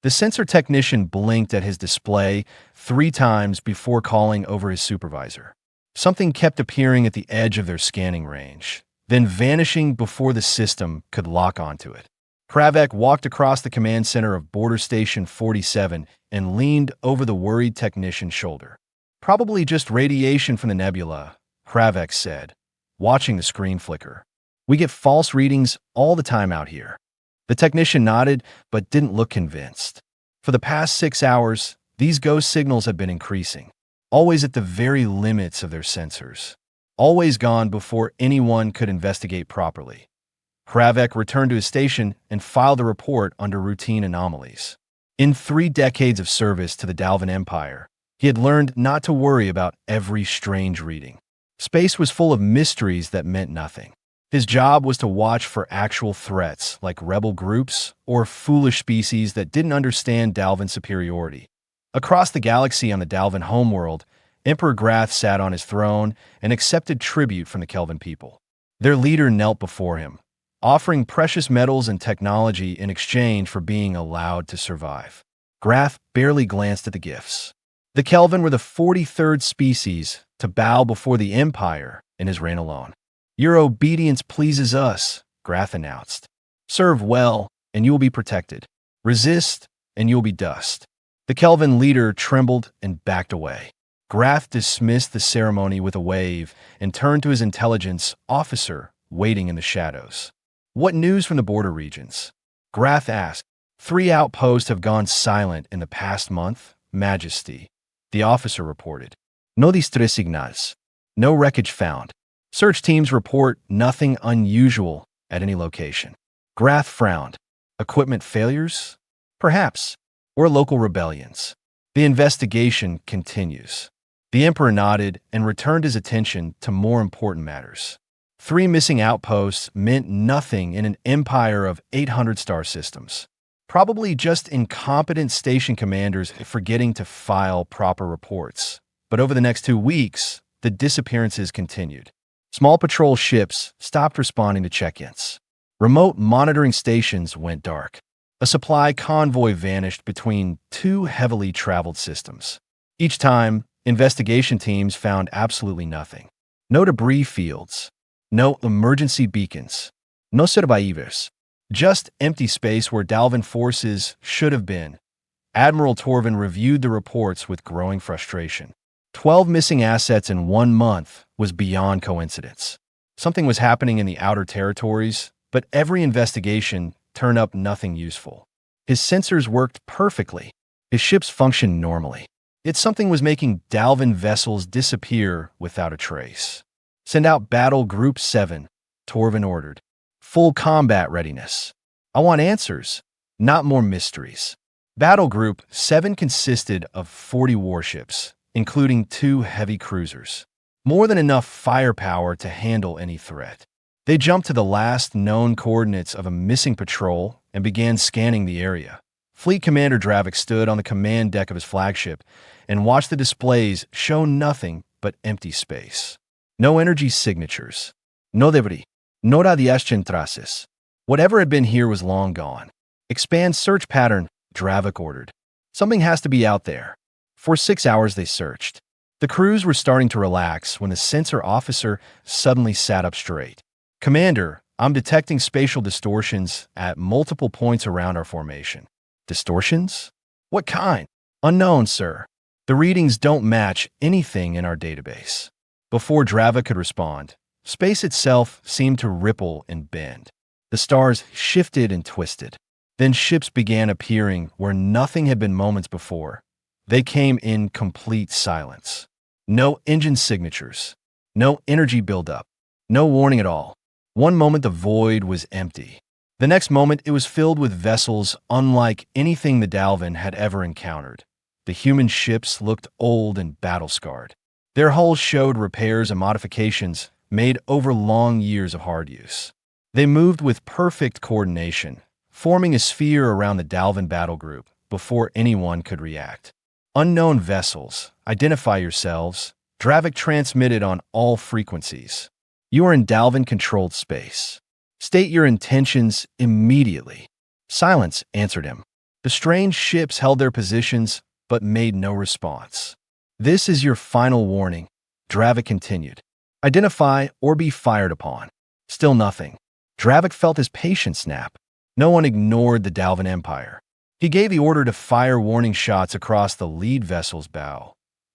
The sensor technician blinked at his display 3 times before calling over his supervisor. Something kept appearing at the edge of their scanning range, then vanishing before the system could lock onto it. Kravek walked across the command center of Border Station 47 and leaned over the worried technician's shoulder. "Probably just radiation from the nebula," Kravek said, watching the screen flicker. "We get false readings all the time out here." The technician nodded, but didn't look convinced. For the past 6 hours, these ghost signals had been increasing, always at the very limits of their sensors, always gone before anyone could investigate properly. Kravek returned to his station and filed a report under routine anomalies. In 3 decades of service to the Dalvan Empire, he had learned not to worry about every strange reading. Space was full of mysteries that meant nothing. His job was to watch for actual threats like rebel groups or foolish species that didn't understand Dalvan superiority. Across the galaxy on the Dalvan homeworld, Emperor Grath sat on his throne and accepted tribute from the Kelvin people. Their leader knelt before him, offering precious metals and technology in exchange for being allowed to survive. Grath barely glanced at the gifts. The Kelvin were the 43rd species to bow before the Empire in his reign alone. "Your obedience pleases us," Grath announced. "Serve well, and you will be protected. Resist, and you will be dust." The Kelvin leader trembled and backed away. Grath dismissed the ceremony with a wave and turned to his intelligence officer waiting in the shadows. "What news from the border regions?" Grath asked. "3 outposts have gone silent in the past month, Majesty," the officer reported. "No distress signals. No wreckage found. Search teams report nothing unusual at any location." Grath frowned. "Equipment failures? Perhaps. Or local rebellions. The investigation continues." The Emperor nodded and returned his attention to more important matters. 3 missing outposts meant nothing in an empire of 800 star systems. Probably just incompetent station commanders forgetting to file proper reports. But over the next 2 weeks, the disappearances continued. Small patrol ships stopped responding to check-ins. Remote monitoring stations went dark. A supply convoy vanished between 2 heavily traveled systems. Each time, investigation teams found absolutely nothing. No debris fields. No emergency beacons. No survivors. Just empty space where Dalvan forces should have been. Admiral Torvin reviewed the reports with growing frustration. 12 missing assets in 1 month was beyond coincidence. Something was happening in the outer territories, but every investigation turned up nothing useful. His sensors worked perfectly. His ships functioned normally. Yet something was making Dalvan vessels disappear without a trace. "Send out Battle Group 7, Torvin ordered. "Full combat readiness. I want answers, not more mysteries." Battle Group 7 consisted of 40 warships, including 2 heavy cruisers. More than enough firepower to handle any threat. They jumped to the last known coordinates of a missing patrol and began scanning the area. Fleet Commander Dravik stood on the command deck of his flagship and watched the displays show nothing but empty space. No energy signatures. No debris. No radiation traces. Whatever had been here was long gone. "Expand search pattern," Dravik ordered. "Something has to be out there." For 6 hours they searched. The crews were starting to relax when the sensor officer suddenly sat up straight. "Commander, I'm detecting spatial distortions at multiple points around our formation." "Distortions? What kind?" "Unknown, sir. The readings don't match anything in our database." Before Dravik could respond, space itself seemed to ripple and bend. The stars shifted and twisted. Then ships began appearing where nothing had been moments before. They came in complete silence. No engine signatures. No energy buildup. No warning at all. One moment the void was empty. The next moment it was filled with vessels unlike anything the Dalvan had ever encountered. The human ships looked old and battle-scarred. Their hulls showed repairs and modifications made over long years of hard use. They moved with perfect coordination, forming a sphere around the Dalvan battle group before anyone could react. "Unknown vessels, identify yourselves." Dravik transmitted on all frequencies. "You are in Dalvan-controlled space. State your intentions immediately." Silence answered him. The strange ships held their positions, but made no response. "This is your final warning," Dravik continued. "Identify or be fired upon." Still nothing. Dravik felt his patience snap. No one ignored the Dalvan Empire. He gave the order to fire warning shots across the lead vessel's bow.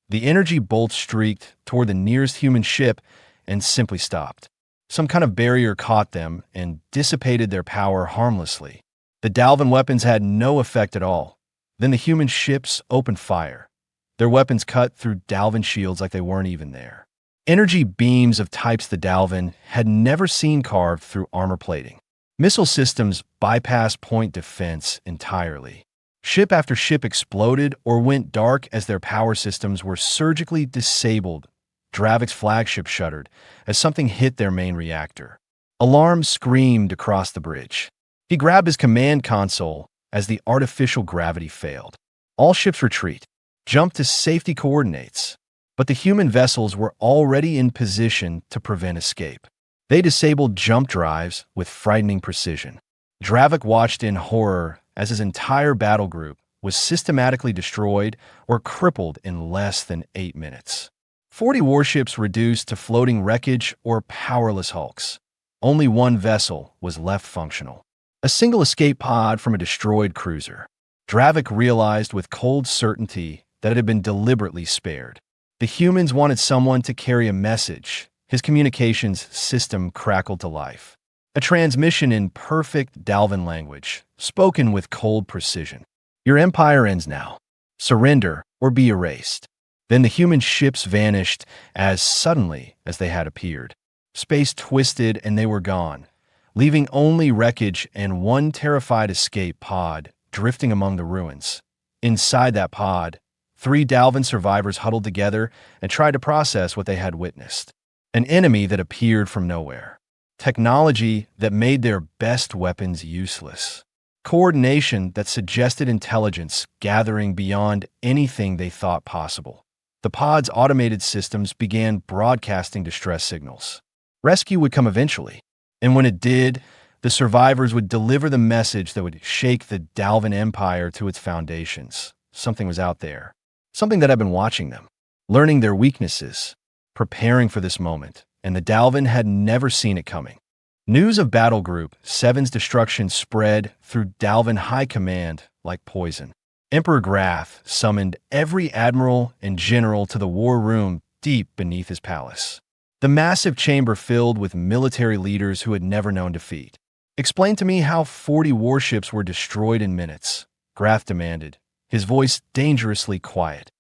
The energy bolt streaked toward the nearest human ship and simply stopped. Some kind of barrier caught them and dissipated their power harmlessly. The Dalvan weapons had no effect at all. Then the human ships opened fire. Their weapons cut through Dalvan shields like they weren't even there. Energy beams of types the Dalvan had never seen carved through armor plating. Missile systems bypassed point defense entirely. Ship after ship exploded or went dark as their power systems were surgically disabled. Dravik's flagship shuddered as something hit their main reactor. Alarm screamed across the bridge. He grabbed his command console as the artificial gravity failed. All ships retreat. Jump to safety coordinates. But the human vessels were already in position to prevent escape. They disabled jump drives with frightening precision. Dravik watched in horror as his entire battle group was systematically destroyed or crippled in less than 8 minutes. 40 warships reduced to floating wreckage or powerless hulks. Only one vessel was left functional. A single escape pod from a destroyed cruiser. Dravik realized with cold certainty that it had been deliberately spared. The humans wanted someone to carry a message. His communications system crackled to life. A transmission in perfect Dalvan language, spoken with cold precision. "Your empire ends now. Surrender or be erased." Then the human ships vanished as suddenly as they had appeared. Space twisted and they were gone, leaving only wreckage and one terrified escape pod drifting among the ruins. Inside that pod, 3 Dalvan survivors huddled together and tried to process what they had witnessed. An enemy that appeared from nowhere. Technology that made their best weapons useless. Coordination that suggested intelligence gathering beyond anything they thought possible. The pod's automated systems began broadcasting distress signals. Rescue would come eventually, and when it did, the survivors would deliver the message that would shake the Dalvan Empire to its foundations. Something was out there. Something that had been watching them, learning their weaknesses, preparing for this moment, and the Dalvan had never seen it coming. News of Battle Group 7's destruction spread through Dalvan High Command like poison. Emperor Grath summoned every admiral and general to the war room deep beneath his palace. The massive chamber filled with military leaders who had never known defeat. "Explain to me how 40 warships were destroyed in minutes," Grath demanded, his voice dangerously quiet.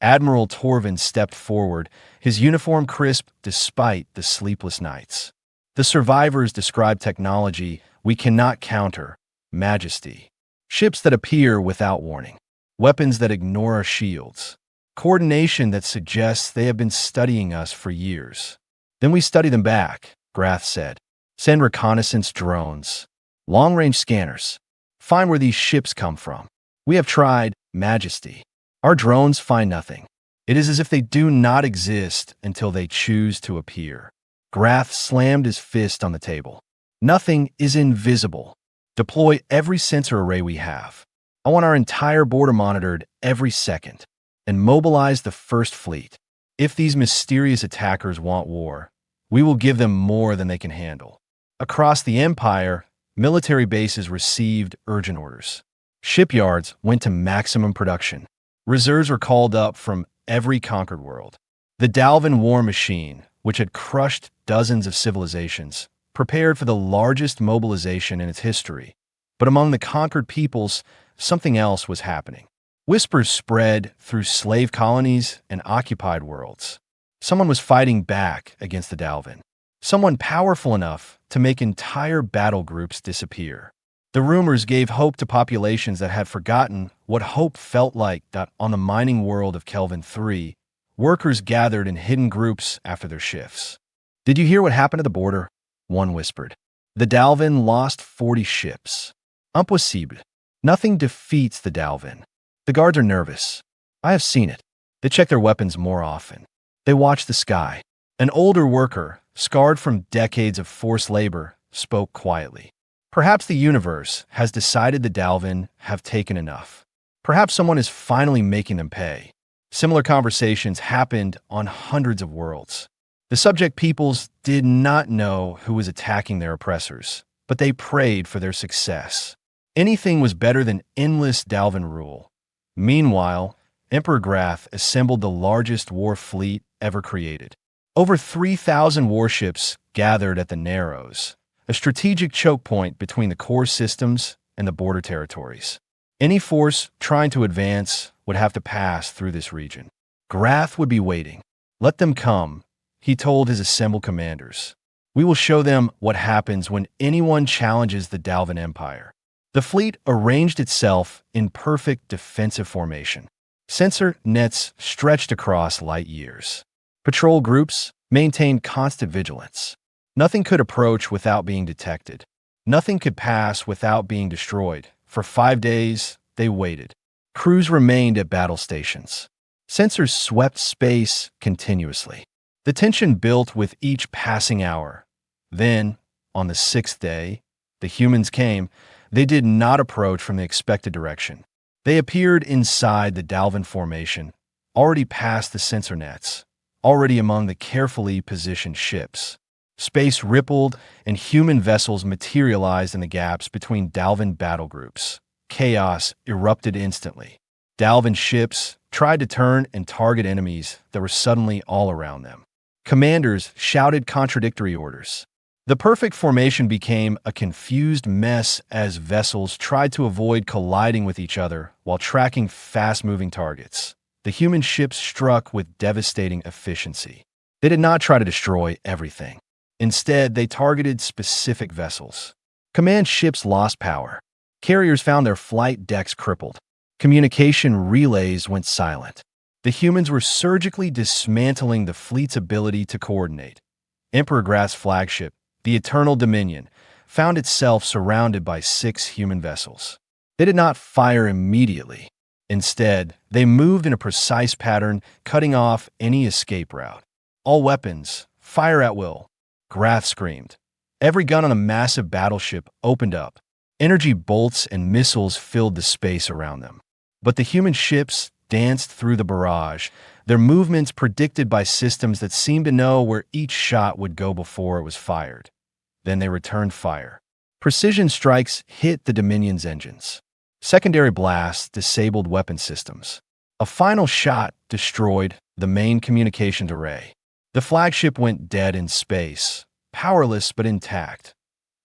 Admiral Torvin stepped forward, his uniform crisp despite the sleepless nights. "The survivors described technology we cannot counter, Majesty. Ships that appear without warning. Weapons that ignore our shields. Coordination that suggests they have been studying us for years." "Then we study them back," Grath said. "Send reconnaissance drones. Long-range scanners. Find where these ships come from. We have tried, Majesty. Our drones find nothing. It is as if they do not exist until they choose to appear." Grath slammed his fist on the table. "Nothing is invisible. Deploy every sensor array we have. I want our entire border monitored every second. And mobilize the first fleet. If these mysterious attackers want war, we will give them more than they can handle." Across the Empire, military bases received urgent orders. Shipyards went to maximum production. Reserves were called up from every conquered world. The Dalvan war machine, which had crushed dozens of civilizations, prepared for the largest mobilization in its history. But among the conquered peoples, something else was happening. Whispers spread through slave colonies and occupied worlds. Someone was fighting back against the Dalvan. Someone powerful enough to make entire battle groups disappear. The rumors gave hope to populations that had forgotten what hope felt like. On the mining world of Kelvin 3, workers gathered in hidden groups after their shifts. "Did you hear what happened at the border?" one whispered. "The Dalvan lost 40 ships. Impossible. Nothing defeats the Dalvan. The guards are nervous. I have seen it. They check their weapons more often. They watch the sky." An older worker, scarred from decades of forced labor, spoke quietly. Perhaps the universe has decided the Dalvin have taken enough. Perhaps someone is finally making them pay. Similar conversations happened on hundreds of worlds. The subject peoples did not know who was attacking their oppressors, but they prayed for their success. Anything was better than endless Dalvin rule. Meanwhile, Emperor Grath assembled the largest war fleet ever created. Over 3,000 warships gathered at the Narrows, a strategic choke point between the core systems and the border territories. Any force trying to advance would have to pass through this region. Grath would be waiting. Let them come, he told his assembled commanders. We will show them what happens when anyone challenges the Dalvin Empire. The fleet arranged itself in perfect defensive formation. Sensor nets stretched across light years. Patrol groups maintained constant vigilance. Nothing could approach without being detected. Nothing could pass without being destroyed. For 5 days, they waited. Crews remained at battle stations. Sensors swept space continuously. The tension built with each passing hour. Then, on the 6th day, the humans came. They did not approach from the expected direction. They appeared inside the Dalvin formation, already past the sensor nets, already among the carefully positioned ships. Space rippled, and human vessels materialized in the gaps between Dalvin battle groups. Chaos erupted instantly. Dalvin ships tried to turn and target enemies that were suddenly all around them. Commanders shouted contradictory orders. The perfect formation became a confused mess as vessels tried to avoid colliding with each other while tracking fast-moving targets. The human ships struck with devastating efficiency. They did not try to destroy everything. Instead, they targeted specific vessels. Command ships lost power. Carriers found their flight decks crippled. Communication relays went silent. The humans were surgically dismantling the fleet's ability to coordinate. Emperor Grath's flagship, the Eternal Dominion, found itself surrounded by 6 human vessels. They did not fire immediately. Instead, they moved in a precise pattern, cutting off any escape route. All weapons, fire at will. Grath screamed. Every gun on the massive battleship opened up. Energy bolts and missiles filled the space around them. But the human ships danced through the barrage, their movements predicted by systems that seemed to know where each shot would go before it was fired. Then they returned fire. Precision strikes hit the Dominion's engines. Secondary blasts disabled weapon systems. A final shot destroyed the main communications array. The flagship went dead in space, powerless but intact.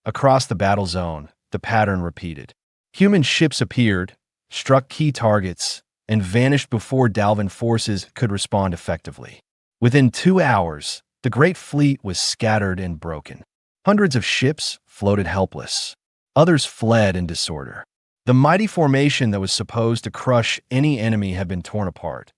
Across the battle zone, the pattern repeated. Human ships appeared, struck key targets, and vanished before Dalvin forces could respond effectively. Within 2 hours, the Great Fleet was scattered and broken. Hundreds of ships floated helpless. Others fled in disorder. The mighty formation that was supposed to crush any enemy had been torn apart.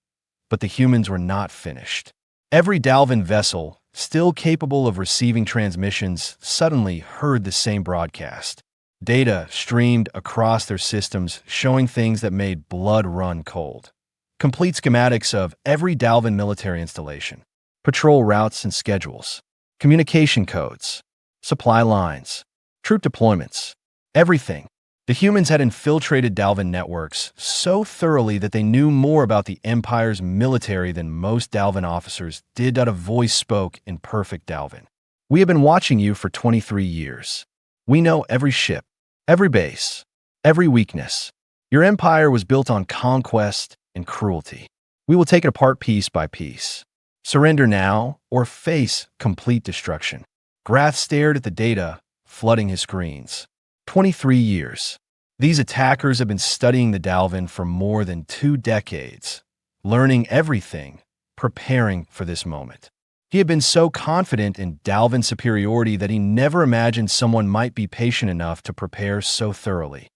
But the humans were not finished. Every Dalvin vessel, still capable of receiving transmissions, suddenly heard the same broadcast. Data streamed across their systems, showing things that made blood run cold. Complete schematics of every Dalvin military installation, patrol routes and schedules, communication codes, supply lines, troop deployments, everything. The humans had infiltrated Dalvin networks so thoroughly that they knew more about the Empire's military than most Dalvin officers did. A voice spoke in perfect Dalvin. We have been watching you for 23 years. We know every ship, every base, every weakness. Your empire was built on conquest and cruelty. We will take it apart piece by piece. Surrender now or face complete destruction. Grath stared at the data, flooding his screens. 23 years. These attackers have been studying the Dalvin for more than 2 decades, learning everything, preparing for this moment. He had been so confident in Dalvin's superiority that he never imagined someone might be patient enough to prepare so thoroughly.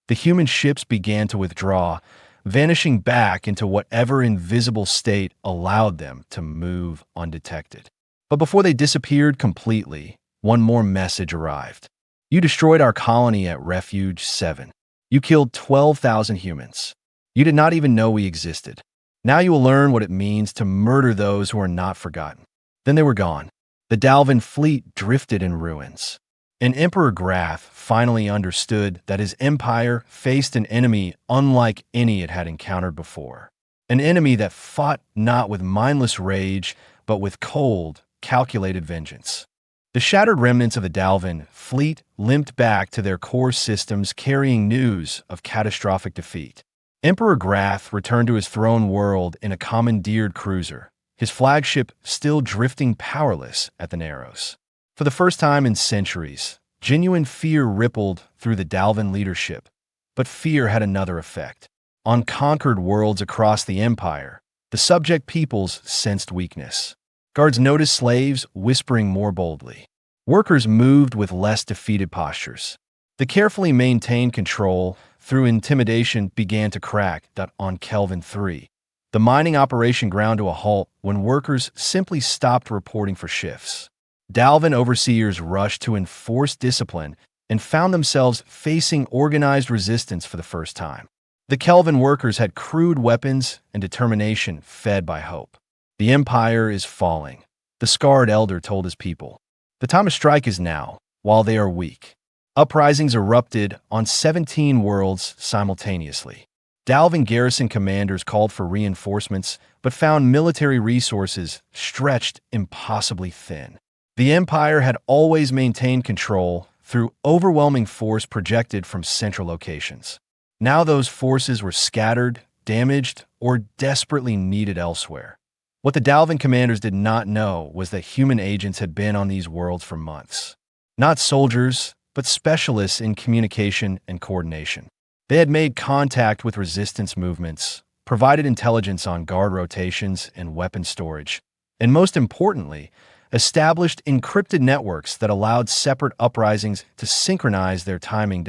The human ships began to withdraw, vanishing back into whatever invisible state allowed them to move undetected. But before they disappeared completely, one more message arrived. You destroyed our colony at Refuge 7. You killed 12,000 humans. You did not even know we existed. Now you will learn what it means to murder those who are not forgotten. Then they were gone. The Dalvin fleet drifted in ruins. And Emperor Grath finally understood that his empire faced an enemy unlike any it had encountered before. An enemy that fought not with mindless rage, but with cold, calculated vengeance. The shattered remnants of the Dalvin fleet limped back to their core systems carrying news of catastrophic defeat. Emperor Grath returned to his throne world in a commandeered cruiser, his flagship still drifting powerless at the Narrows. For the first time in centuries, genuine fear rippled through the Dalvin leadership, but fear had another effect. On conquered worlds across the Empire, the subject peoples sensed weakness. Guards noticed slaves whispering more boldly. Workers moved with less defeated postures. The carefully maintained control through intimidation began to crack that on Kelvin 3. The mining operation ground to a halt when workers simply stopped reporting for shifts. Dalvin overseers rushed to enforce discipline and found themselves facing organized resistance for the first time. The Kelvin workers had crude weapons and determination fed by hope. The Empire is falling, the scarred elder told his people. The time to strike is now, while they are weak. Uprisings erupted on 17 worlds simultaneously. Dalvin garrison commanders called for reinforcements, but found military resources stretched impossibly thin. The Empire had always maintained control through overwhelming force projected from central locations. Now those forces were scattered, damaged, or desperately needed elsewhere. What the Dalvin commanders did not know was that human agents had been on these worlds for months. Not soldiers, but specialists in communication and coordination. They had made contact with resistance movements, provided intelligence on guard rotations and weapon storage, and most importantly, established encrypted networks that allowed separate uprisings to synchronize their timing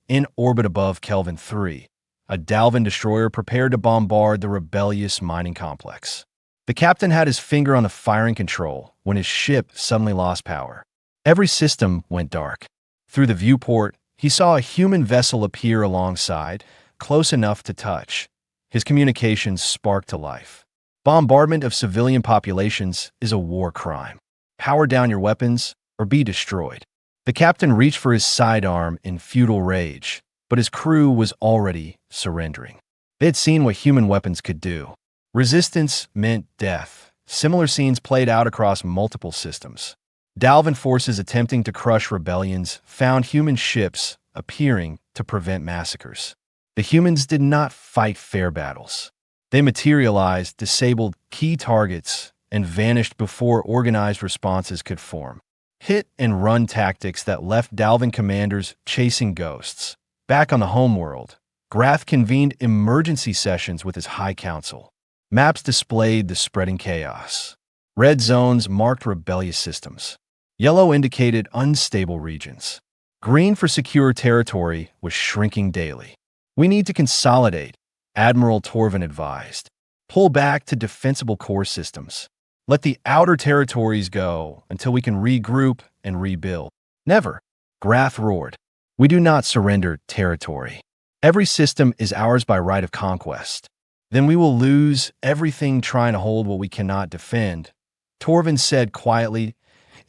in orbit above Kelvin 3. A Dalvin destroyer prepared to bombard the rebellious mining complex. The captain had his finger on the firing control when his ship suddenly lost power. Every system went dark. Through the viewport, he saw a human vessel appear alongside, close enough to touch. His communications sparked to life. Bombardment of civilian populations is a war crime. Power down your weapons or be destroyed. The captain reached for his sidearm in futile rage, but his crew was already surrendering. They had seen what human weapons could do. Resistance meant death. Similar scenes played out across multiple systems. Dalvin forces attempting to crush rebellions found human ships appearing to prevent massacres. The humans did not fight fair battles. They materialized, disabled key targets, and vanished before organized responses could form. Hit-and-run tactics that left Dalvin commanders chasing ghosts. Back on the homeworld, Grath convened emergency sessions with his High Council. Maps displayed the spreading chaos. Red zones marked rebellious systems. Yellow indicated unstable regions. Green for secure territory was shrinking daily. We need to consolidate, Admiral Torvin advised. Pull back to defensible core systems. Let the outer territories go until we can regroup and rebuild. Never, Grath roared. We do not surrender territory. Every system is ours by right of conquest. Then we will lose everything trying to hold what we cannot defend, Torvin said quietly.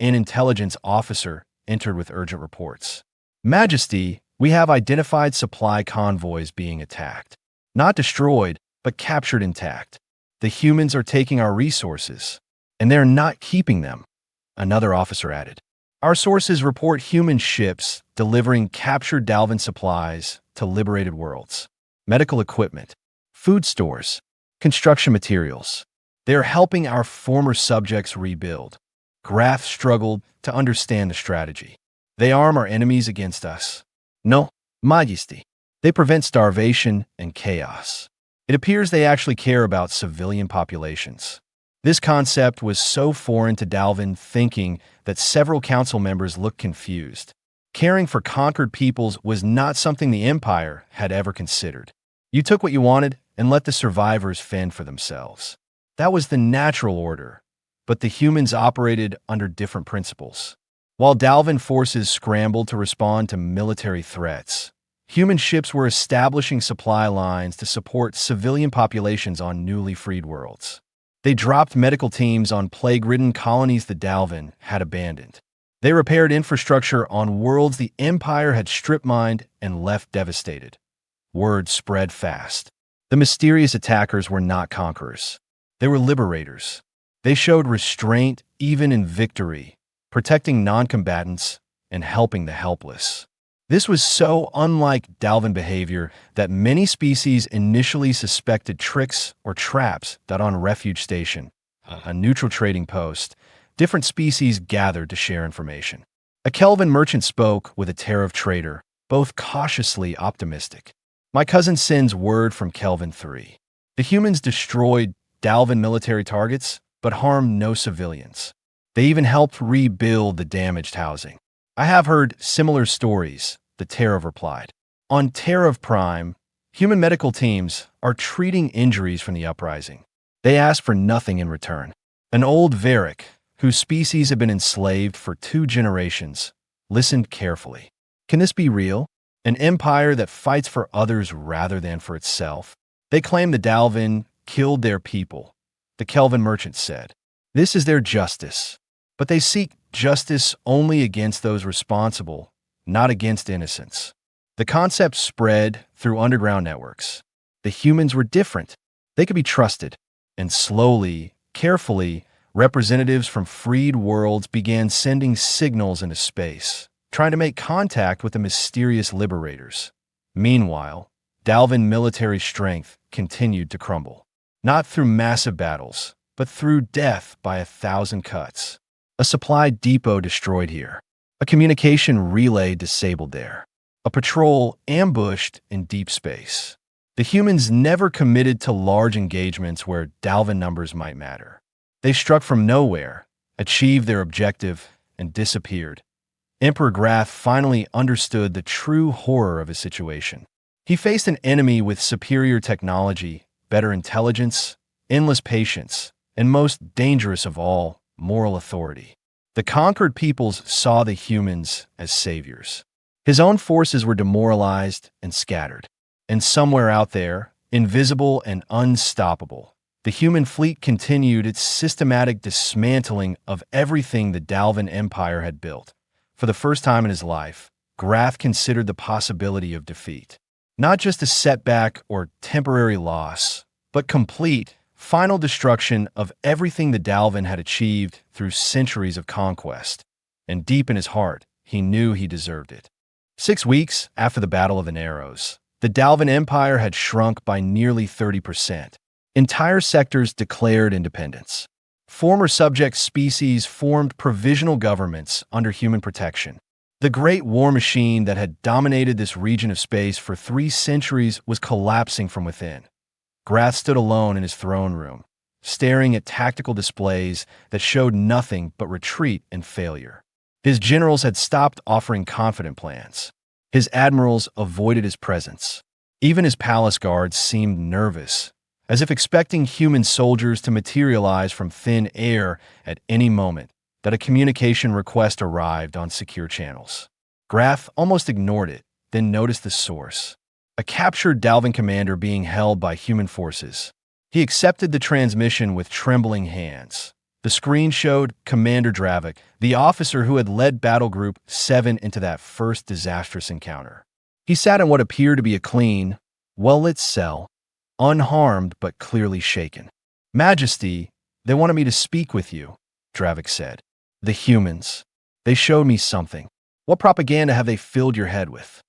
An intelligence officer entered with urgent reports. Majesty, we have identified supply convoys being attacked. Not destroyed, but captured intact. The humans are taking our resources, and they're not keeping them, another officer added. Our sources report human ships delivering captured Dalvin supplies to liberated worlds. Medical equipment, food stores, construction materials. They are helping our former subjects rebuild. Grath struggled to understand the strategy. They arm our enemies against us. No, Majesty. They prevent starvation and chaos. It appears they actually care about civilian populations. This concept was so foreign to Dalvin thinking that several council members looked confused. Caring for conquered peoples was not something the Empire had ever considered. You took what you wanted and let the survivors fend for themselves. That was the natural order, but the humans operated under different principles. While Dalvin forces scrambled to respond to military threats, human ships were establishing supply lines to support civilian populations on newly freed worlds. They dropped medical teams on plague-ridden colonies that Dalvin had abandoned. They repaired infrastructure on worlds the Empire had strip-mined and left devastated. Word spread fast. The mysterious attackers were not conquerors. They were liberators. They showed restraint even in victory, protecting non-combatants and helping the helpless. This was so unlike Dalvin behavior that many species initially suspected tricks or traps. On Refuge Station, a neutral trading post, different species gathered to share information. A Kelvin merchant spoke with a Tariff trader, both cautiously optimistic. My cousin sends word from Kelvin 3. The humans destroyed Dalvin military targets, but harmed no civilians. They even helped rebuild the damaged housing. I have heard similar stories, the Tariff replied. On Tariff Prime, human medical teams are treating injuries from the uprising. They ask for nothing in return. An old Varric, whose species have been enslaved for 2 generations, listened carefully. Can this be real? An empire that fights for others rather than for itself? They claim the Dalvin killed their people, the Kelvin merchant said. This is their justice. But they seek justice only against those responsible, not against innocents. The concept spread through underground networks. The humans were different. They could be trusted. And slowly, carefully, representatives from freed worlds began sending signals into space, trying to make contact with the mysterious liberators. Meanwhile, Dalvin military strength continued to crumble. Not through massive battles, but through death by 1,000 cuts. A supply depot destroyed here. A communication relay disabled there. A patrol ambushed in deep space. The humans never committed to large engagements where Dalvin numbers might matter. They struck from nowhere, achieved their objective, and disappeared. Emperor Grath finally understood the true horror of his situation. He faced an enemy with superior technology, better intelligence, endless patience, and most dangerous of all, moral authority. The conquered peoples saw the humans as saviors. His own forces were demoralized and scattered. And somewhere out there, invisible and unstoppable, the human fleet continued its systematic dismantling of everything the Dalvin Empire had built. For the first time in his life, Grath considered the possibility of defeat. Not just a setback or temporary loss, but complete, final destruction of everything the Dalvin had achieved through centuries of conquest. And deep in his heart, he knew he deserved it. 6 weeks after the Battle of the Narrows, the Dalvin Empire had shrunk by nearly 30%. Entire sectors declared independence. Former subject species formed provisional governments under human protection. The great war machine that had dominated this region of space for 3 centuries was collapsing from within. Grath stood alone in his throne room, staring at tactical displays that showed nothing but retreat and failure. His generals had stopped offering confident plans. His admirals avoided his presence. Even his palace guards seemed nervous, as if expecting human soldiers to materialize from thin air at any moment that a communication request arrived on secure channels. Grath almost ignored it, then noticed the source. A captured Dalvin commander being held by human forces. He accepted the transmission with trembling hands. The screen showed Commander Dravik, the officer who had led Battle Group 7 into that first disastrous encounter. He sat in what appeared to be a clean, well-lit cell, unharmed but clearly shaken. "Majesty, they wanted me to speak with you," Dravik said. "The humans. They showed me something. What propaganda have they filled your head with?"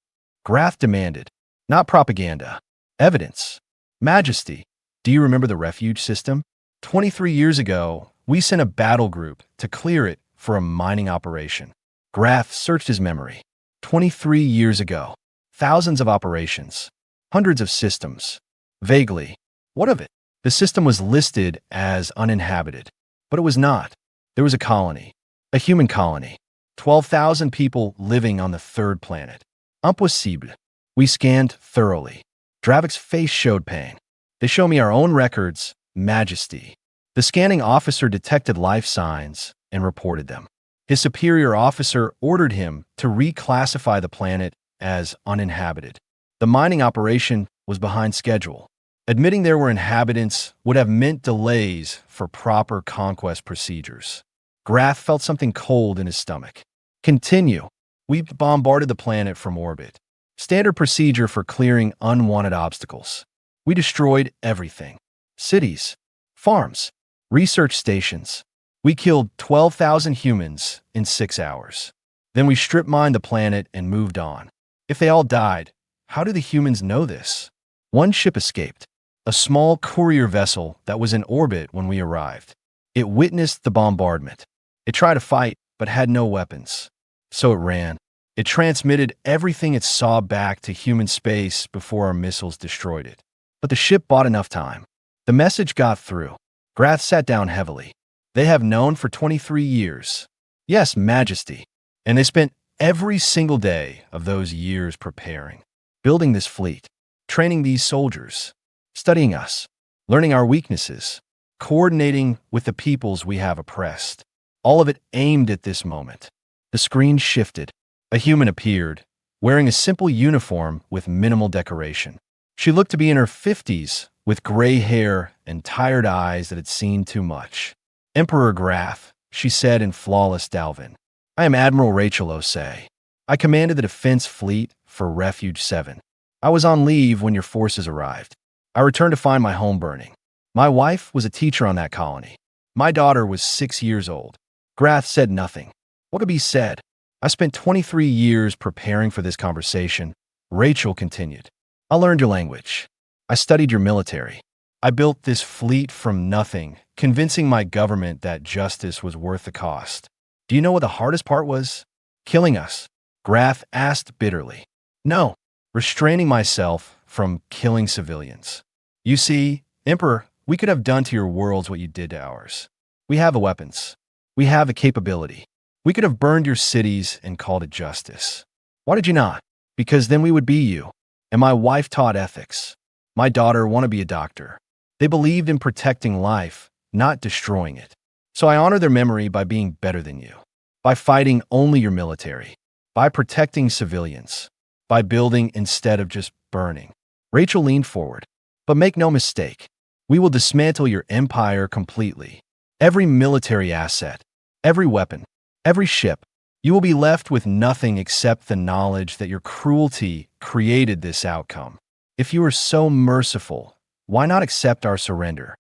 Grath demanded. "Not propaganda. Evidence. Majesty, do you remember the refuge system? 23 years ago, we sent a battle group to clear it for a mining operation." Grath searched his memory. 23 years ago. Thousands of operations. Hundreds of systems. Vaguely. What of it? The system was listed as uninhabited. But it was not. There was a colony. A human colony. 12,000 people living on the 3rd planet. Impossible. We scanned thoroughly. Dravik's face showed pain. "They show me our own records, Majesty." The scanning officer detected life signs and reported them. His superior officer ordered him to reclassify the planet as uninhabited. The mining operation was behind schedule. Admitting there were inhabitants would have meant delays for proper conquest procedures. Grath felt something cold in his stomach. Continue. We bombarded the planet from orbit. Standard procedure for clearing unwanted obstacles. We destroyed everything. Cities, farms, research stations. We killed 12,000 humans in 6 hours. Then we strip mined the planet and moved on. If they all died, how do the humans know this? One ship escaped, a small courier vessel that was in orbit when we arrived. It witnessed the bombardment. It tried to fight, but had no weapons. So it ran. It transmitted everything it saw back to human space before our missiles destroyed it. But the ship bought enough time. The message got through. Grath sat down heavily. They have known for 23 years. Yes, Majesty. And they spent every single day of those years preparing, building this fleet, training these soldiers, studying us, learning our weaknesses, coordinating with the peoples we have oppressed. All of it aimed at this moment. The screen shifted. A human appeared, wearing a simple uniform with minimal decoration. She looked to be in her 50s, with gray hair and tired eyes that had seen too much. Emperor Grath, she said in flawless Dalvin. I am Admiral Rachel Osei. I commanded the Defense Fleet for Refuge 7. I was on leave when your forces arrived. I returned to find my home burning. My wife was a teacher on that colony. My daughter was 6 years old. Grath said nothing. What could be said? I spent 23 years preparing for this conversation. Rachel continued. I learned your language. I studied your military. I built this fleet from nothing, convincing my government that justice was worth the cost. Do you know what the hardest part was? Killing us. Grath asked bitterly. No, restraining myself from killing civilians. You see, Emperor, we could have done to your worlds what you did to ours. We have the weapons. We have the capability. We could have burned your cities and called it justice. Why did you not? Because then we would be you. And my wife taught ethics. My daughter wanted to be a doctor. They believed in protecting life, not destroying it. So I honor their memory by being better than you, by fighting only your military, by protecting civilians, by building instead of just burning. Rachel leaned forward. But make no mistake, we will dismantle your empire completely. Every military asset, every weapon, every ship. You will be left with nothing except the knowledge that your cruelty created this outcome. If you are so merciful, why not accept our surrender?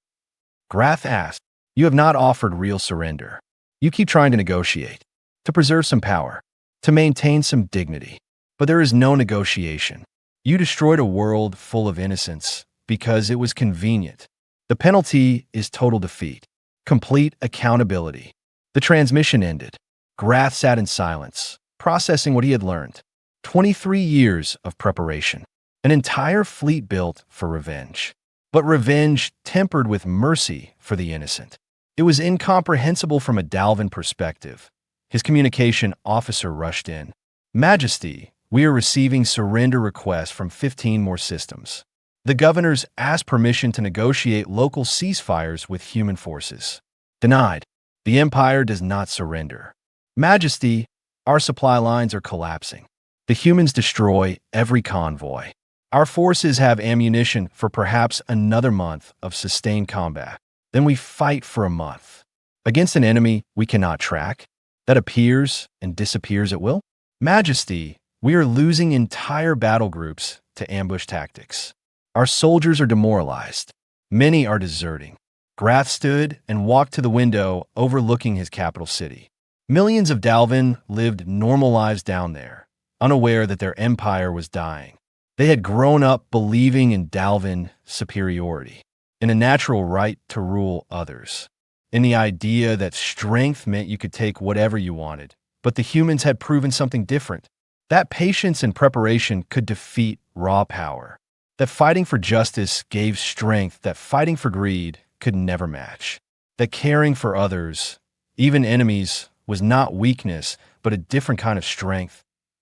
Grath asked. You have not offered real surrender. You keep trying to negotiate, to preserve some power, to maintain some dignity. But there is no negotiation. You destroyed a world full of innocence because it was convenient. The penalty is total defeat, complete accountability. The transmission ended. Grath sat in silence, processing what he had learned. 23 years of preparation. An entire fleet built for revenge. But revenge tempered with mercy for the innocent. It was incomprehensible from a Dalvin perspective. His communication officer rushed in. Majesty, we are receiving surrender requests from 15 more systems. The governors asked permission to negotiate local ceasefires with human forces. Denied. The Empire does not surrender. Majesty, our supply lines are collapsing. The humans destroy every convoy. Our forces have ammunition for perhaps another month of sustained combat. Then we fight for a month against an enemy we cannot track, that appears and disappears at will. Majesty, we are losing entire battle groups to ambush tactics. Our soldiers are demoralized. Many are deserting. Grath stood and walked to the window overlooking his capital city. Millions of Dalvin lived normal lives down there, unaware that their empire was dying. They had grown up believing in Dalvin superiority, in a natural right to rule others, in the idea that strength meant you could take whatever you wanted. But the humans had proven something different, that patience and preparation could defeat raw power, that fighting for justice gave strength that fighting for greed could never match, that caring for others, even enemies, was not weakness, but a different kind of strength.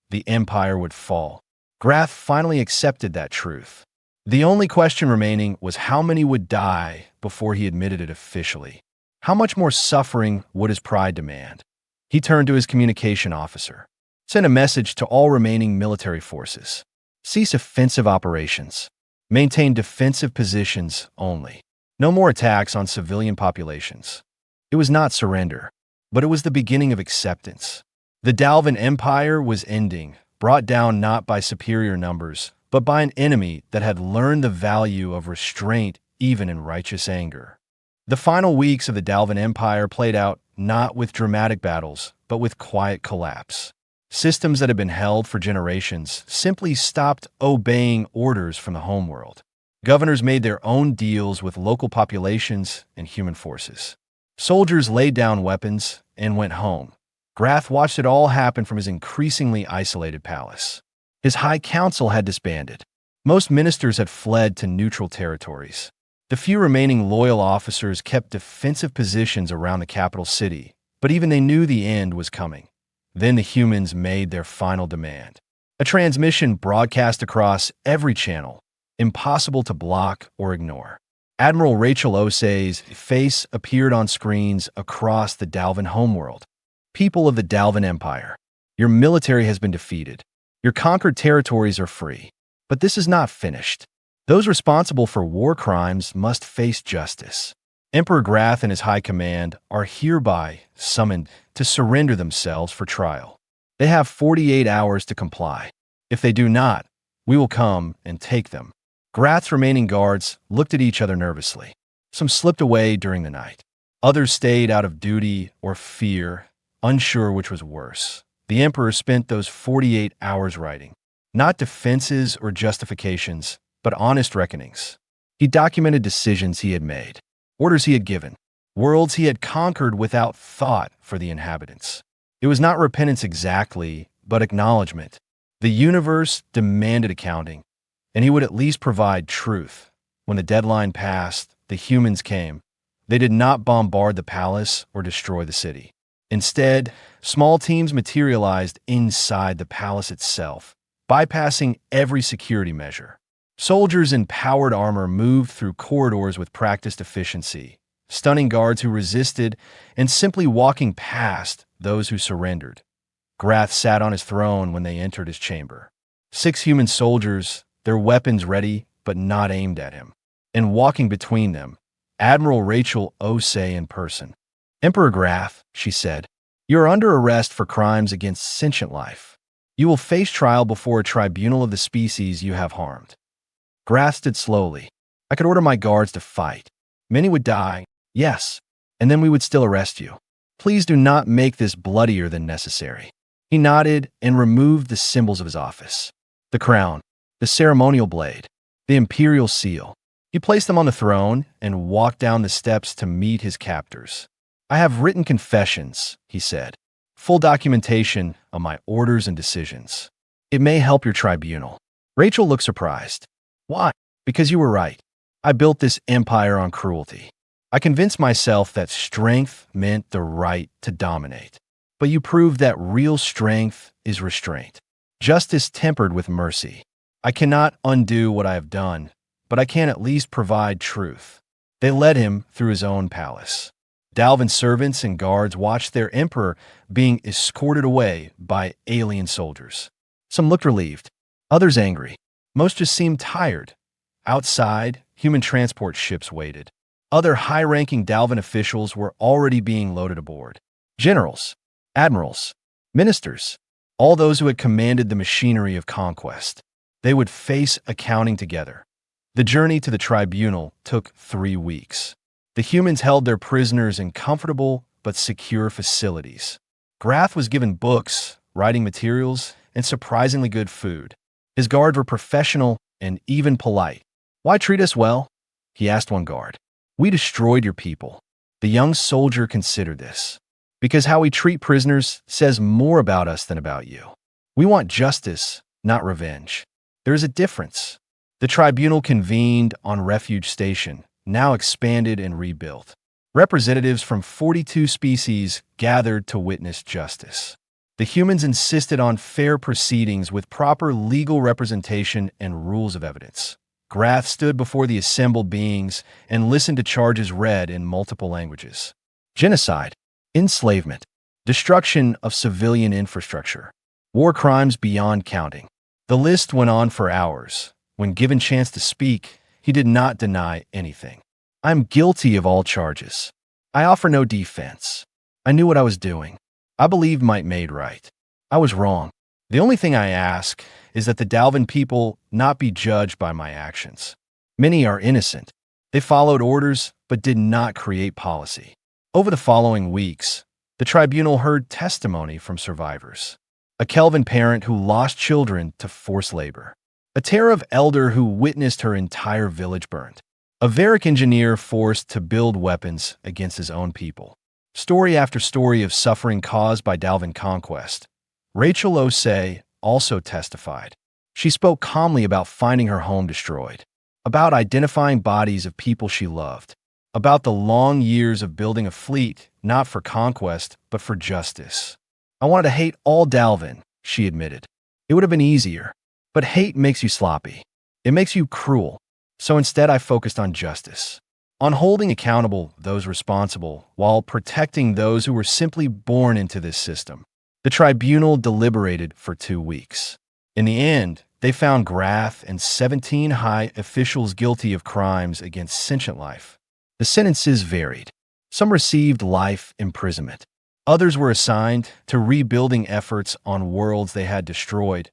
The empire would fall. Grath finally accepted that truth. The only question remaining was how many would die before he admitted it officially. How much more suffering would his pride demand? He turned to his communication officer. Send a message to all remaining military forces. Cease offensive operations. Maintain defensive positions only. No more attacks on civilian populations. It was not surrender, but it was the beginning of acceptance. The Dalvan Empire was ending, brought down not by superior numbers, but by an enemy that had learned the value of restraint even in righteous anger. The final weeks of the Dalvan Empire played out not with dramatic battles, but with quiet collapse. Systems that had been held for generations simply stopped obeying orders from the homeworld. Governors made their own deals with local populations and human forces. Soldiers laid down weapons and went home. Grath watched it all happen from his increasingly isolated palace. His high council had disbanded. Most ministers had fled to neutral territories. The few remaining loyal officers kept defensive positions around the capital city, but even they knew the end was coming. Then the humans made their final demand. A transmission broadcast across every channel, impossible to block or ignore. Admiral Rachel Osei's face appeared on screens across the Dalvan homeworld. People of the Dalvan Empire, your military has been defeated. Your conquered territories are free. But this is not finished. Those responsible for war crimes must face justice. Emperor Grath and his high command are hereby summoned to surrender themselves for trial. They have 48 hours to comply. If they do not, we will come and take them. Grath's remaining guards looked at each other nervously. Some slipped away during the night. Others stayed out of duty or fear, unsure which was worse. The Emperor spent those 48 hours writing, not defenses or justifications, but honest reckonings. He documented decisions he had made, orders he had given, worlds he had conquered without thought for the inhabitants. It was not repentance exactly, but acknowledgement. The universe demanded accounting, and he would at least provide truth. When the deadline passed, the humans came. They did not bombard the palace or destroy the city. Instead, small teams materialized inside the palace itself, bypassing every security measure. Soldiers in powered armor moved through corridors with practiced efficiency, stunning guards who resisted and simply walking past those who surrendered. Grath sat on his throne when they entered his chamber. 6 human soldiers, their weapons ready but not aimed at him, and walking between them, Admiral Rachel Osei in person. Emperor Grath, she said, you are under arrest for crimes against sentient life. You will face trial before a tribunal of the species you have harmed. Grath stood slowly. I could order my guards to fight. Many would die, yes, and then we would still arrest you. Please do not make this bloodier than necessary. He nodded and removed the symbols of his office. The crown, the ceremonial blade, the imperial seal. He placed them on the throne and walked down the steps to meet his captors. I have written confessions, he said, full documentation of my orders and decisions. It may help your tribunal. Rachel looked surprised. Why? Because you were right. I built this empire on cruelty. I convinced myself that strength meant the right to dominate. But you proved that real strength is restraint. Justice tempered with mercy. I cannot undo what I have done, but I can at least provide truth. They led him through his own palace. Dalvan servants and guards watched their emperor being escorted away by alien soldiers. Some looked relieved, others angry. Most just seemed tired. Outside, human transport ships waited. Other high-ranking Dalvan officials were already being loaded aboard. Generals, admirals, ministers, all those who had commanded the machinery of conquest. They would face accounting together. The journey to the tribunal took 3 weeks. The humans held their prisoners in comfortable but secure facilities. Grath was given books, writing materials, and surprisingly good food. His guards were professional and even polite. Why treat us well? He asked one guard. We destroyed your people. The young soldier considered this. Because how we treat prisoners says more about us than about you. We want justice, not revenge. There is a difference. The tribunal convened on Refuge Station, now expanded and rebuilt. Representatives from 42 species gathered to witness justice. The humans insisted on fair proceedings with proper legal representation and rules of evidence. Grath stood before the assembled beings and listened to charges read in multiple languages. Genocide, enslavement, destruction of civilian infrastructure, war crimes beyond counting. The list went on for hours. When given chance to speak, he did not deny anything. I'm guilty of all charges. I offer no defense. I knew what I was doing. I believed might made right. I was wrong. The only thing I ask is that the Dalvin people not be judged by my actions. Many are innocent. They followed orders but did not create policy. Over the following weeks, the tribunal heard testimony from survivors. A Kelvin parent who lost children to forced labor. A Terav elder who witnessed her entire village burned. A Varric engineer forced to build weapons against his own people. Story after story of suffering caused by Dalvin conquest. Rachel Osei also testified. She spoke calmly about finding her home destroyed, about identifying bodies of people she loved, about the long years of building a fleet, not for conquest, but for justice. I wanted to hate all Dalvin, she admitted. It would have been easier, but hate makes you sloppy. It makes you cruel. So instead I focused on justice, on holding accountable those responsible while protecting those who were simply born into this system. The tribunal deliberated for 2 weeks. In the end, they found Grath and 17 high officials guilty of crimes against sentient life. The sentences varied. Some received life imprisonment. Others were assigned to rebuilding efforts on worlds they had destroyed.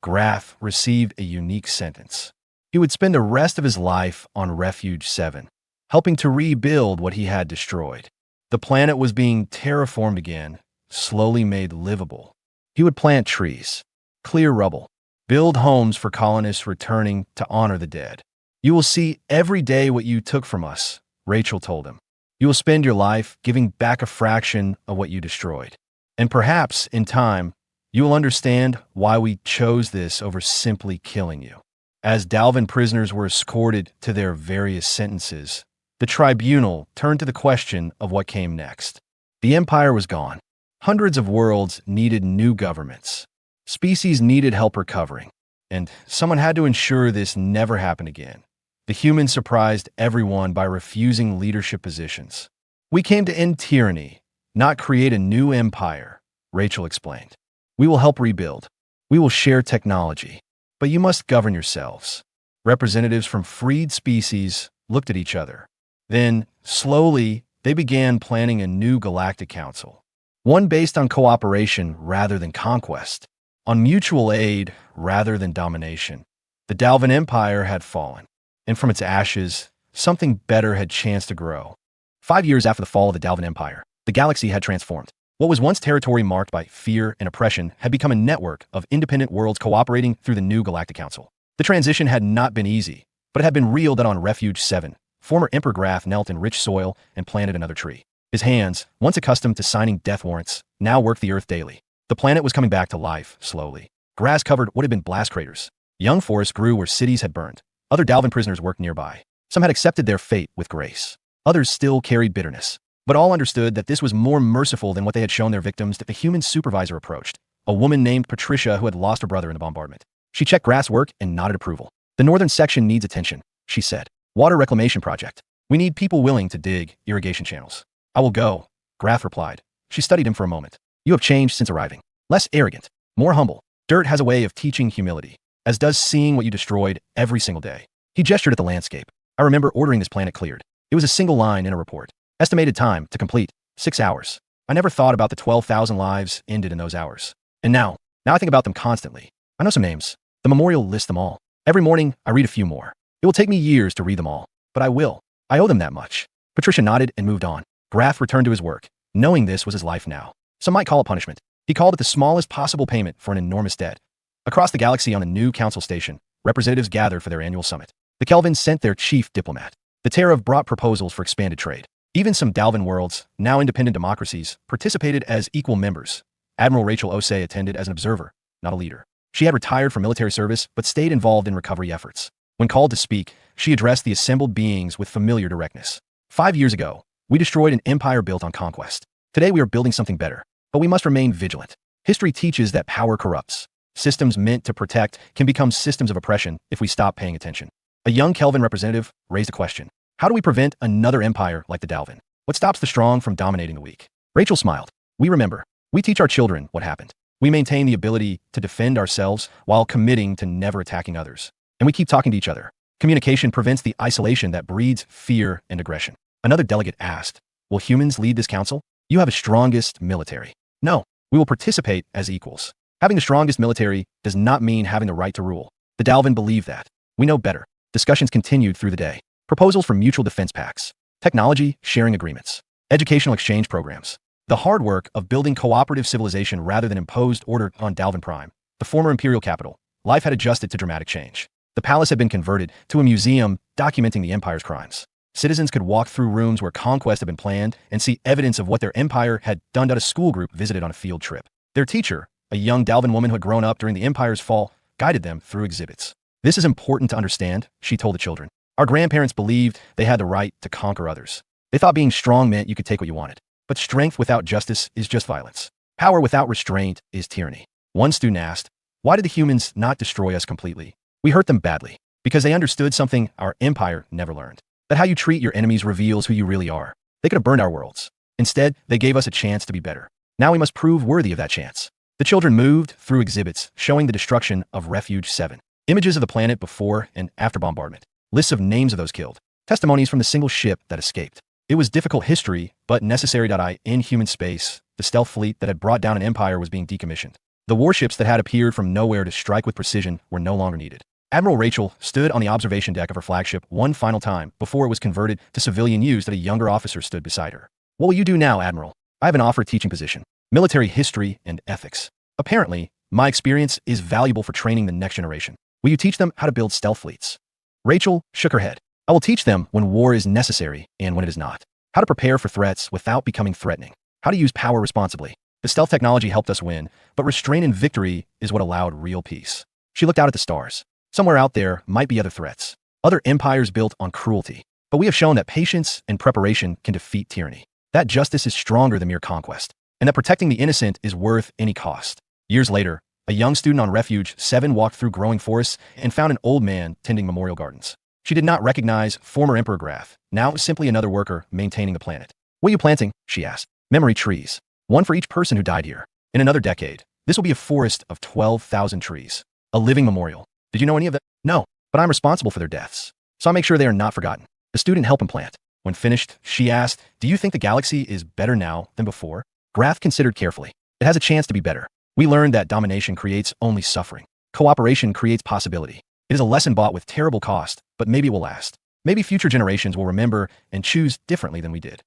Grath received a unique sentence. He would spend the rest of his life on Refuge 7, helping to rebuild what he had destroyed. The planet was being terraformed again, slowly made livable. He would plant trees, clear rubble, build homes for colonists returning to honor the dead. You will see every day what you took from us, Rachel told him. You will spend your life giving back a fraction of what you destroyed. And perhaps, in time, you will understand why we chose this over simply killing you. As Dalvin prisoners were escorted to their various sentences, the tribunal turned to the question of what came next. The Empire was gone. Hundreds of worlds needed new governments. Species needed help recovering. And someone had to ensure this never happened again. The humans surprised everyone by refusing leadership positions. We came to end tyranny, not create a new empire, Rachel explained. We will help rebuild. We will share technology. But you must govern yourselves. Representatives from freed species looked at each other. Then, slowly, they began planning a new galactic council. One based on cooperation rather than conquest, on mutual aid rather than domination. The Dalvin Empire had fallen, and from its ashes, something better had chanced to grow. 5 years after the fall of the Dalvin Empire, the galaxy had transformed. What was once territory marked by fear and oppression had become a network of independent worlds cooperating through the new Galactic Council. The transition had not been easy, but it had been real that on Refuge 7, former Emperor Grath knelt in rich soil and planted another tree. His hands, once accustomed to signing death warrants, now worked the earth daily. The planet was coming back to life, slowly. Grass covered what had been blast craters. Young forests grew where cities had burned. Other Dalvin prisoners worked nearby. Some had accepted their fate with grace. Others still carried bitterness. But all understood that this was more merciful than what they had shown their victims. That the human supervisor approached, a woman named Patricia who had lost her brother in the bombardment. She checked Grath's work and nodded approval. The northern section needs attention, she said. Water reclamation project. We need people willing to dig irrigation channels. I will go, Grath replied. She studied him for a moment. You have changed since arriving. Less arrogant, more humble. Dirt has a way of teaching humility, as does seeing what you destroyed every single day. He gestured at the landscape. I remember ordering this planet cleared. It was a single line in a report. Estimated time to complete, 6 hours. I never thought about the 12,000 lives ended in those hours. And now I think about them constantly. I know some names. The memorial lists them all. Every morning, I read a few more. It will take me years to read them all, but I will. I owe them that much. Patricia nodded and moved on. Grath returned to his work, knowing this was his life now. Some might call it punishment. He called it the smallest possible payment for an enormous debt. Across the galaxy on the new council station, representatives gathered for their annual summit. The Kelvins sent their chief diplomat. The Terav brought proposals for expanded trade. Even some Dalvin worlds, now independent democracies, participated as equal members. Admiral Rachel Osei attended as an observer, not a leader. She had retired from military service but stayed involved in recovery efforts. When called to speak, she addressed the assembled beings with familiar directness. 5 years ago, we destroyed an empire built on conquest. Today we are building something better, but we must remain vigilant. History teaches that power corrupts. Systems meant to protect can become systems of oppression if we stop paying attention. A young Kelvin representative raised a question. How do we prevent another empire like the Dalvin? What stops the strong from dominating the weak? Rachel smiled. We remember. We teach our children what happened. We maintain the ability to defend ourselves while committing to never attacking others. And we keep talking to each other. Communication prevents the isolation that breeds fear and aggression. Another delegate asked, will humans lead this council? You have a strongest military. No, We will participate as equals. Having the strongest military does not mean having the right to rule. The Dalvin believed that. We know better. Discussions continued through the day. Proposals for mutual defense pacts, technology sharing agreements, educational exchange programs. The hard work of building cooperative civilization rather than imposed order on Dalvin Prime, the former imperial capital, life had adjusted to dramatic change. The palace had been converted to a museum documenting the empire's crimes. Citizens could walk through rooms where conquest had been planned and see evidence of what their empire had done. A school group visited on a field trip. Their teacher, a young Dalvin woman who had grown up during the empire's fall, guided them through exhibits. This is important to understand, she told the children. Our grandparents believed they had the right to conquer others. They thought being strong meant you could take what you wanted. But strength without justice is just violence. Power without restraint is tyranny. One student asked, why did the humans not destroy us completely? We hurt them badly. Because they understood something our empire never learned. That how you treat your enemies reveals who you really are. They could have burned our worlds. Instead, they gave us a chance to be better. Now we must prove worthy of that chance. The children moved through exhibits showing the destruction of Refuge 7. Images of the planet before and after bombardment. Lists of names of those killed. Testimonies from the single ship that escaped. It was difficult history, but necessary. In human space, the stealth fleet that had brought down an empire was being decommissioned. The warships that had appeared from nowhere to strike with precision were no longer needed. Admiral Rachel stood on the observation deck of her flagship one final time before it was converted to civilian use. That a younger officer stood beside her. What will you do now, Admiral? I have an offer teaching position. Military history and ethics. Apparently, my experience is valuable for training the next generation. Will you teach them how to build stealth fleets? Rachel shook her head. I will teach them when war is necessary and when it is not. How to prepare for threats without becoming threatening. How to use power responsibly. The stealth technology helped us win, but restraint and victory is what allowed real peace. She looked out at the stars. Somewhere out there might be other threats. Other empires built on cruelty. But we have shown that patience and preparation can defeat tyranny. That justice is stronger than mere conquest. And that protecting the innocent is worth any cost. Years later, a young student on Refuge 7 walked through growing forests and found an old man tending memorial gardens. She did not recognize former Emperor Graf, now simply another worker maintaining the planet. What are you planting? She asked. Memory trees. One for each person who died here. In another decade, this will be a forest of 12,000 trees. A living memorial. Did you know any of them? No, but I'm responsible for their deaths. So I make sure they are not forgotten. The student helped him plant. When finished, she asked, do you think the galaxy is better now than before? Graf considered carefully. It has a chance to be better. We learned that domination creates only suffering. Cooperation creates possibility. It is a lesson bought with terrible cost, but maybe it will last. Maybe future generations will remember and choose differently than we did.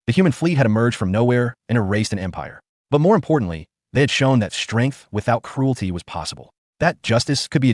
The human fleet had emerged from nowhere and erased an empire. But more importantly, they had shown that strength without cruelty was possible. That justice could be